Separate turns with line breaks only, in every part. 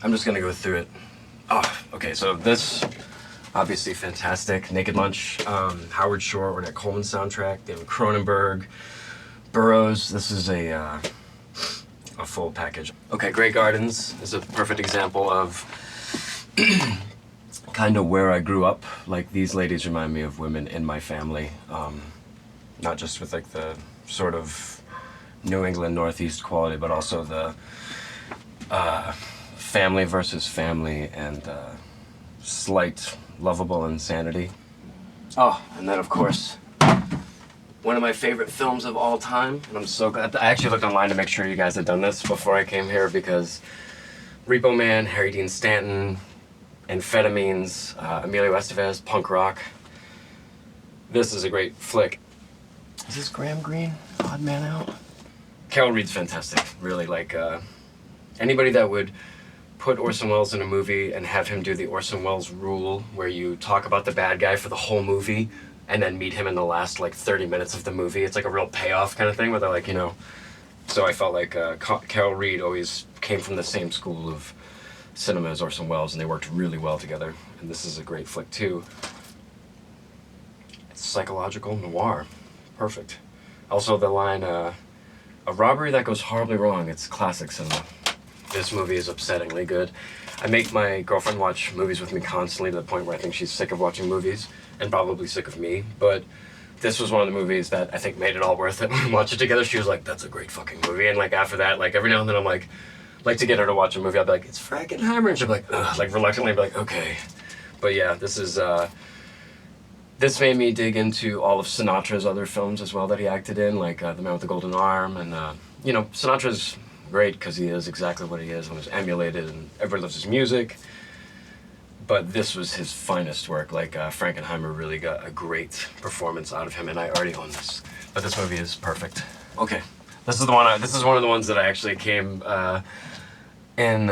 I'm just gonna go through it. Oh, okay, so this, obviously fantastic. Naked Lunch, Howard Shore, Ornette Coleman soundtrack, David Cronenberg, Burroughs. This is a full package. Okay, Grey Gardens is a perfect example of kind of where I grew up. Like, these ladies remind me of women in my family. Not just with like the sort of New England Northeast quality, but also the family versus family and slight lovable insanity. Oh, and then of course, one of my favorite films of all time, and I'm so glad. I actually looked online to make sure you guys had done this before I came here, because Repo Man, Harry Dean Stanton, Amphetamines, Emilio Estevez, punk rock. This is a great flick. Is this Graham Greene? Odd Man Out? Carol Reed's fantastic, really. Like, anybody that would put Orson Welles in a movie and have him do the Orson Welles rule, where you talk about the bad guy for the whole movie and then meet him in the last like 30 minutes of the movie. It's like a real payoff kind of thing where they're like, you know. So I felt like Carol Reed always came from the same school of cinema as Orson Welles, and they worked really well together. And this is a great flick too. It's psychological noir. Perfect. Also the line, a robbery that goes horribly wrong. It's classic cinema. This movie is upsettingly good. I make my girlfriend watch movies with me constantly, to the point where I think she's sick of watching movies and probably sick of me. But this was one of the movies that I think made it all worth it. When we watched it together, she was like, "That's a great fucking movie." And like after that, like every now and then I'm like to get her to watch a movie, I'll be like, "It's Frankenheimer," and she'll be like, ugh, like reluctantly be like, "Okay." But yeah, this is this made me dig into all of Sinatra's other films as well that he acted in, like The Man with the Golden Arm, and you know, Sinatra's great because he is exactly what he is and was emulated, and everybody loves his music. But this was his finest work. Like Frankenheimer really got a great performance out of him, and I already own this. But this movie is perfect. Okay, this is the one. This is one of the ones that I actually came in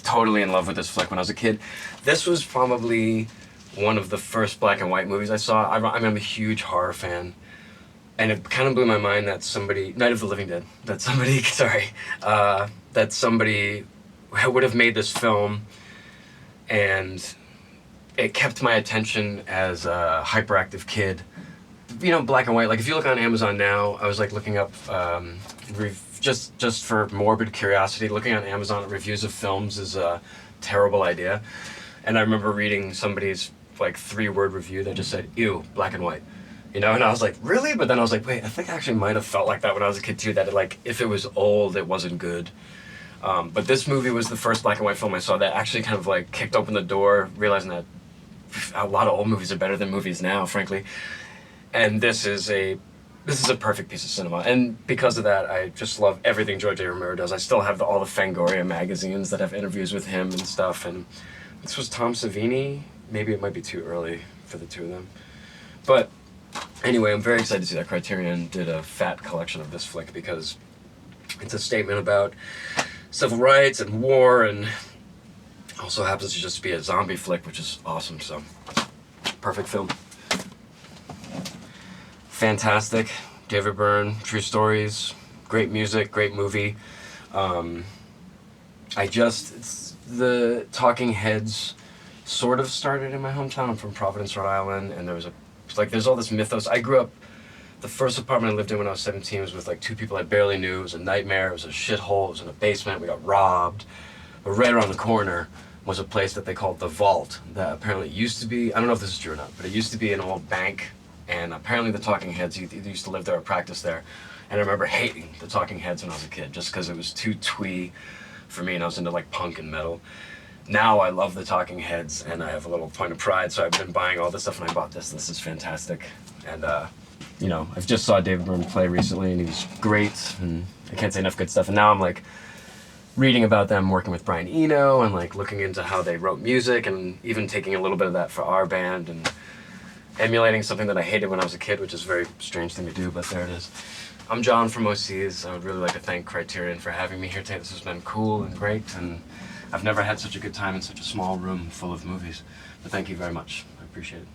totally in love with this flick when I was a kid. This was probably one of the first black and white movies I saw. I'm a huge horror fan. And it kind of blew my mind that somebody, Night of the Living Dead, that somebody, that somebody would have made this film, and it kept my attention as a hyperactive kid. You know, black and white. Like if you look on Amazon now, I was like looking up, just for morbid curiosity, looking on Amazon at reviews of films is a terrible idea. And I remember reading somebody's like 3-word review that just said, "Ew, black and white." You know, and I was like, really? But then I was like, wait, I think I actually might have felt like that when I was a kid too, that like if it was old, it wasn't good. But this movie was the first black and white film I saw that actually kind of like kicked open the door, realizing that a lot of old movies are better than movies now, frankly. And this is a perfect piece of cinema. And because of that, I just love everything George A. Romero does. I still have all the Fangoria magazines that have interviews with him and stuff. And this was Tom Savini. Maybe it might be too early for the two of them. But anyway, I'm very excited to see that Criterion did a fat collection of this flick, because it's a statement about civil rights and war, and also happens to just be a zombie flick, which is awesome. So, perfect film. Fantastic. David Byrne, true stories, great music, great movie. The Talking Heads sort of started in my hometown. I'm from Providence, Rhode Island, and there's all this mythos. I grew up, the first apartment I lived in when I was 17 was with like 2 people I barely knew. It was a nightmare, it was a shithole, it was in a basement, we got robbed. But right around the corner was a place that they called The Vault, that apparently used to be, I don't know if this is true or not, but it used to be an old bank, and apparently the Talking Heads either used to live there or practice there. And I remember hating the Talking Heads when I was a kid, just because it was too twee for me, and I was into like punk and metal. Now I love the Talking Heads, and I have a little point of pride, so I've been buying all this stuff, and I bought this. This is fantastic. And, you know, I've just saw David Byrne play recently, and he was great, and I can't say enough good stuff. And now I'm, like, reading about them working with Brian Eno, and, like, looking into how they wrote music, and even taking a little bit of that for our band, and emulating something that I hated when I was a kid, which is a very strange thing to do, but there it is. I'm John from Osees. I would really like to thank Criterion for having me here today. This has been cool and great, and I've never had such a good time in such a small room full of movies. But thank you very much. I appreciate it.